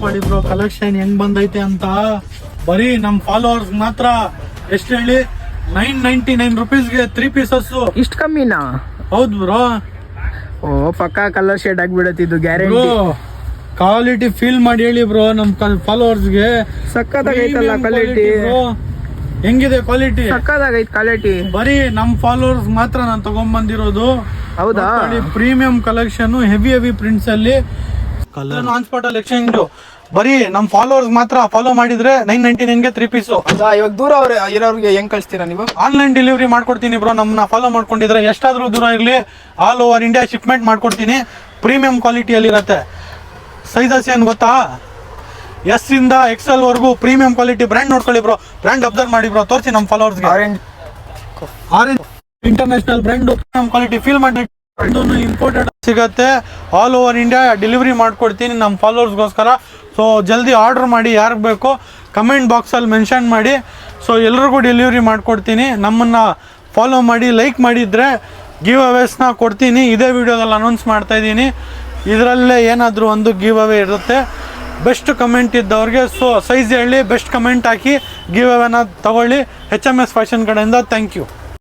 ನೋಡಿ bro collection ಹೆಂಗ್ ಬಂದೈತೆ ಅಂತ. ಬರೀ ನಮ್ ಫಾಲೋವರ್ಸ್ ಮಾತ್ರ ಎಷ್ಟು ಹೇಳಿ, 999 ರುಪೀಸ್ಗೆ 3 ಪೀಸಸ್. ಇಷ್ಟ ಕಮ್ಮಿನಾ? ಹೌದು ಬ್ರೋ. ಓ ಪಕ್ಕಾ ಕಲರ್ ಶೇಡ್ ಆಗ್ಬಿಡತ್ತಿದ್ದು ಗ್ಯಾರಂಟಿ. ಕ್ವಾಲಿಟಿ ಫೀಲ್ ಮಾಡಿ ಹೇಳಿ ಬ್ರೋ ನಮ್ ಫಾಲೋವರ್ಸ್ಗೆ. ಸಕ್ಕತ್ತಾಗೈತಲ್ಲ ಕ್ವಾಲಿಟಿ. ಹೆಂಗಿದೆ ಕ್ವಾಲಿಟಿ? ಸಕ್ಕತ್ತಾಗೈತ್ ಕ್ವಾಲಿಟಿ. ಬರೀ ನಮ್ ಫಾಲೋವರ್ಸ್ ಮಾತ್ರ ನಾನು ತಗೊಂಡ್ಬಂದಿರೋದು. ಹೌದಾ? ಪ್ರೀಮಿಯಂ ಕಲೆಕ್ಷನ್, ಹೆವಿ ಪ್ರಿಂಟ್ಸ್ ಅಲ್ಲಿ ಕಲರ್ ಆನ್ ಸ್ಪಾಟ್ ಅಲ್ಲಿ ಎಕ್ಸ್ಚೇಂಜ್. ಬರೀ ನಮ್ ಫಾಲೋವರ್ಸ್ ಮಾತ್ರ ಫಾಲೋ ಮಾಡಿದ್ರೆ 999ಗೆ 3 ಪೀಸ್. ಇವಾಗ ದೂರ ಇರೋರಿಗೆ ಹೆಂಗ್ ಕಳಿಸ್ತೀರಾ ನೀವು? ಆನ್ಲೈನ್ ಡೆಲಿವರಿ ಮಾಡ್ಕೊಡ್ತೀನಿ ಬ್ರೋ. ನಮ್ಮನ್ನ ಫಾಲೋ ಮಾಡ್ಕೊಂಡಿದ್ರೆ ಎಷ್ಟಾದ್ರೂ ದೂರ ಇರ್ಲಿ ಆಲ್ ಓವರ್ ಇಂಡಿಯಾ ಶಿಪ್ಮೆಂಟ್ ಮಾಡ್ಕೊಡ್ತೀನಿ. ಪ್ರೀಮಿಯಂ ಕ್ವಾಲಿಟಿಯಲ್ಲಿ ಇರುತ್ತೆ. ಸೈಜಸ್ ಏನ್ ಗೊತ್ತಾ, ಎಸ್ ಇಂದ XL ವರೆಗೂ ಪ್ರೀಮಿಯಂ ಕ್ವಾಲಿಟಿ. ಬ್ರ್ಯಾಂಡ್ ನೋಡ್ಕೊಳ್ಳಿ ಬ್ರೋ, ಬ್ರ್ಯಾಂಡ್ ಅಬ್ಸರ್ವ್ ಮಾಡಿ ಬ್ರೋ, ತೋರಿಸಿ ನಮ್ಮ ಫಾಲೋವರ್ಸ್ಗೆ. Orange international brand, premium quality feel ಮಾಡಿ. ಇಂಪೋರ್ಟೆಡ್ ಸಿಗತ್ತೆ, ಆಲ್ ಓವರ್ ಇಂಡಿಯಾ ಡೆಲಿವರಿ ಮಾಡ್ಕೊಡ್ತೀನಿ ನಮ್ಮ ಫಾಲೋವರ್ಸ್ಗೋಸ್ಕರ. ಸೊ ಜಲ್ದಿ ಆರ್ಡರ್ ಮಾಡಿ, ಯಾರಿಗೆ ಬೇಕೋ ಕಮೆಂಟ್ ಬಾಕ್ಸಲ್ಲಿ ಮೆನ್ಷನ್ ಮಾಡಿ. ಸೊ ಎಲ್ರಿಗೂ ಡೆಲಿವರಿ ಮಾಡ್ಕೊಡ್ತೀನಿ. ನಮ್ಮನ್ನು ಫಾಲೋ ಮಾಡಿ, ಲೈಕ್ ಮಾಡಿದರೆ ಗಿವ್ ಅವೇಸ್ನ ಕೊಡ್ತೀನಿ. ಇದೇ ವಿಡಿಯೋದಲ್ಲಿ ಅನೌನ್ಸ್ ಮಾಡ್ತಾ ಇದ್ದೀನಿ. ಇದರಲ್ಲೇ ಏನಾದರೂ ಒಂದು ಗಿವ್ ಅವೇ ಇರುತ್ತೆ. ಬೆಸ್ಟ್ ಕಮೆಂಟ್ ಇದ್ದವ್ರಿಗೆ ಸೊ ಸೈಜ್ ಹೇಳಿ, ಬೆಸ್ಟ್ ಕಮೆಂಟ್ ಹಾಕಿ ಗಿವ್ ಅವೇನ ತಗೊಳ್ಳಿ. HMS ಫ್ಯಾಷನ್ ಕಡೆಯಿಂದ ಥ್ಯಾಂಕ್ ಯು.